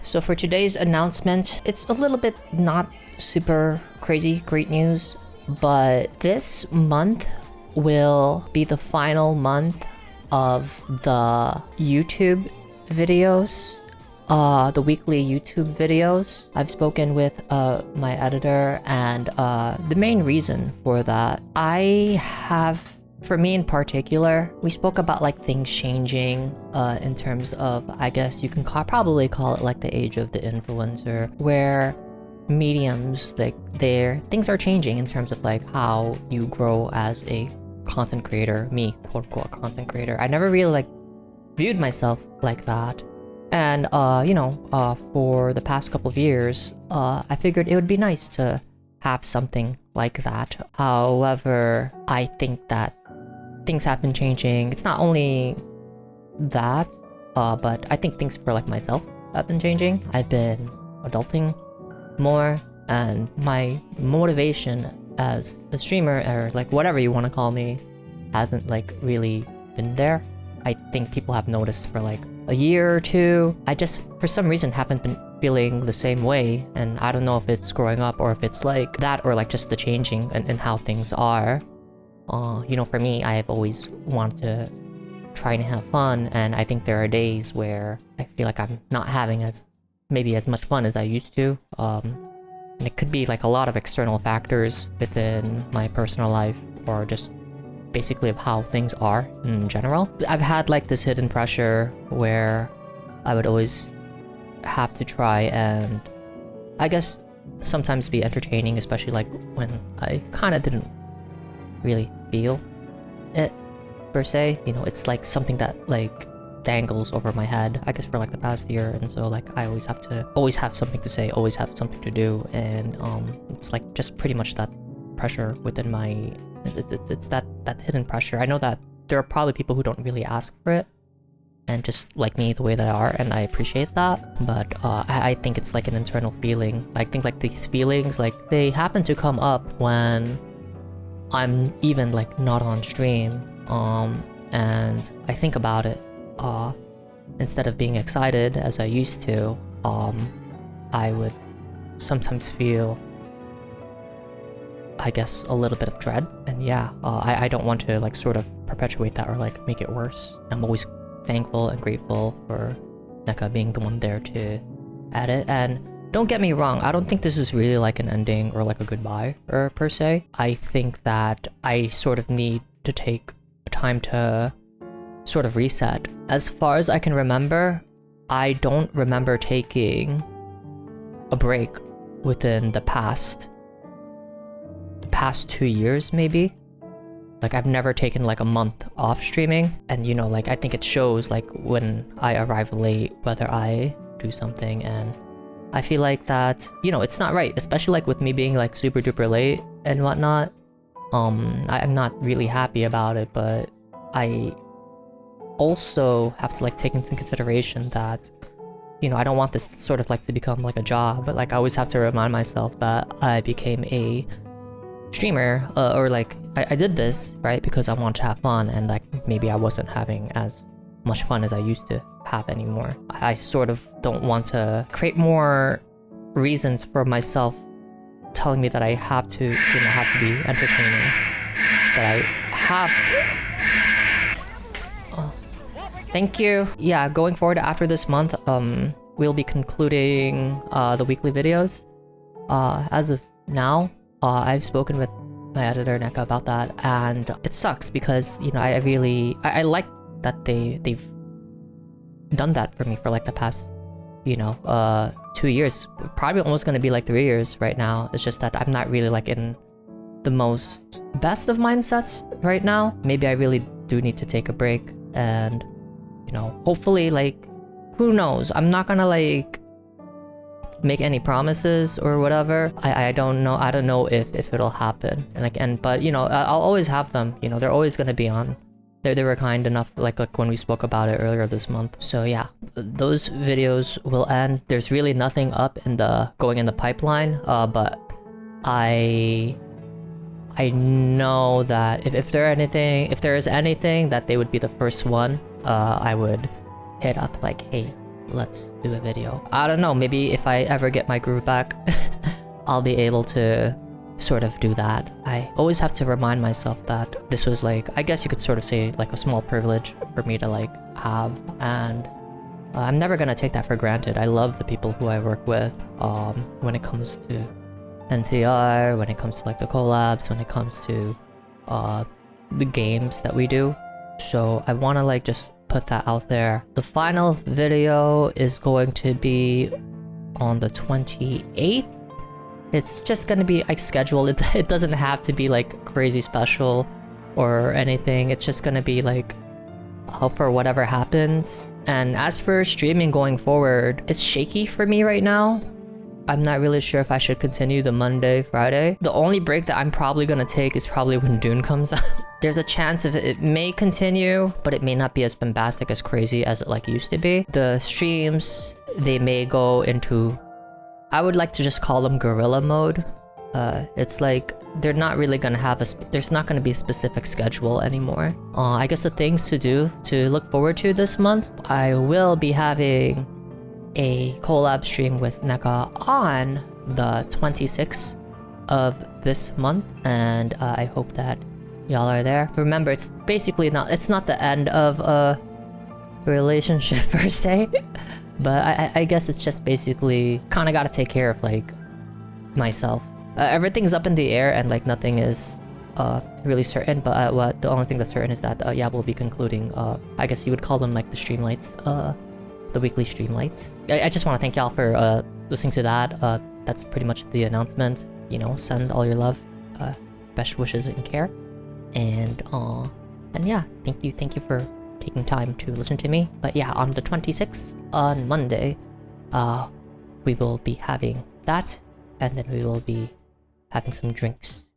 So for today's announcement, it's a little bit not super crazy great news, but this month will be the final month of the YouTube videos, the weekly YouTube videos. I've spoken with my editor, and the main reason for that, for me in particular, we spoke about like things changing in terms of, I guess you can probably call it like the age of the influencer, where mediums, like things are changing in terms of like how you grow as a content creator, me, quote unquote content creator. I never really like viewed myself like that. And for the past couple of years, I figured it would be nice to have something like that. However, I think that things have been changing. It's not only that, but I think things for like myself have been changing. I've been adulting more, and my motivation as a streamer, or like whatever you want to call me, hasn't like really been there. I think people have noticed for like a year or two. I just, for some reason, haven't been feeling the same way, and I don't know if it's growing up or if it's like that, or like just the changing and how things are. For me, I have always wanted to try and have fun, and I think there are days where I feel like I'm not having as much fun as I used to. And it could be like a lot of external factors within my personal life, or just basically of how things are in general. I've had like this hidden pressure where I would always have to try and, I guess, sometimes be entertaining, especially like when I kind of didn't really feel it per se. It's like something that like dangles over my head, I guess, for like the past year, and so like I always have something to say, always have something to do, and it's like just pretty much that pressure within my, it's that hidden pressure. I know that there are probably people who don't really ask for it and just like me the way they are, and I appreciate that, but I think it's like an internal feeling. I think like these feelings, like they happen to come up when I'm even like not on stream, and I think about it, instead of being excited as I used to, I would sometimes feel, I guess, a little bit of dread. And yeah, I don't want to like sort of perpetuate that or like make it worse. I'm always thankful and grateful for NECA being the one there to edit. And don't get me wrong, I don't think this is really like an ending or like a goodbye or per se. I think that I sort of need to take time to sort of reset. As far as I can remember, I don't remember taking a break within the past 2 years, maybe. Like I've never taken like a month off streaming, and like I think it shows like when I arrive late, whether I do something, and I feel like that, it's not right, especially like with me being like super duper late and whatnot. I'm not really happy about it, but I also have to like take into consideration that, I don't want this sort of like to become like a job, but like I always have to remind myself that I became a streamer, or like I did this, right, because I want to have fun, and like maybe I wasn't having as much fun as I used to have anymore. I sort of don't want to create more reasons for myself telling me that I have to stream, I have to be entertaining, that I have. Oh, thank you. Yeah, going forward after this month, we'll be concluding the weekly videos. As of now, I've spoken with my editor NECA about that, and it sucks because I like that they've done that for me for like the past 2 years, probably almost gonna be like 3 years right now. It's just that I'm not really like in the most best of mindsets right now. Maybe I really do need to take a break, and hopefully, like, who knows, I'm not gonna like make any promises or whatever. I don't know if it'll happen, but I'll always have them. They're always gonna be on. They were kind enough, like when we spoke about it earlier this month. So yeah, those videos will end. There's really nothing up going in the pipeline, but I know that if there is anything, that they would be the first one I would hit up, like, hey, let's do a video. I don't know, maybe if I ever get my groove back, I'll be able to sort of do that. I always have to remind myself that this was like, I guess you could sort of say like a small privilege for me to like have, and I'm never gonna take that for granted. I love the people who I work with when it comes to NTR, when it comes to like the collabs, when it comes to the games that we do. So I want to like just put that out there. The final video is going to be on the 28th. It's just gonna be like scheduled. It doesn't have to be like crazy special or anything. It's just gonna be like for whatever happens. And as for streaming going forward, it's shaky for me right now. I'm not really sure if I should continue the Monday, Friday. The only break that I'm probably gonna take is probably when Dune comes out. There's a chance of it may continue, but it may not be as bombastic, as crazy as it like used to be. The streams, they may go into, I would like to just call them guerrilla mode. It's like they're not really gonna have there's not gonna be a specific schedule anymore. I guess the things to do to look forward to this month, I will be having a collab stream with NECA on the 26th of this month, and I hope that y'all are there. Remember, it's basically it's not the end of a relationship per se, but I guess it's just basically kind of got to take care of like myself. Everything's up in the air and like nothing is really certain, but the only thing that's certain is that yeah, we'll be concluding I guess you would call them like the streamlights, the weekly streamlights. I just want to thank y'all for listening to that. That's pretty much the announcement. You know, send all your love, best wishes and care, and yeah, thank you for taking time to listen to me. But yeah, on the 26th, on Monday, we will be having that, and then we will be having some drinks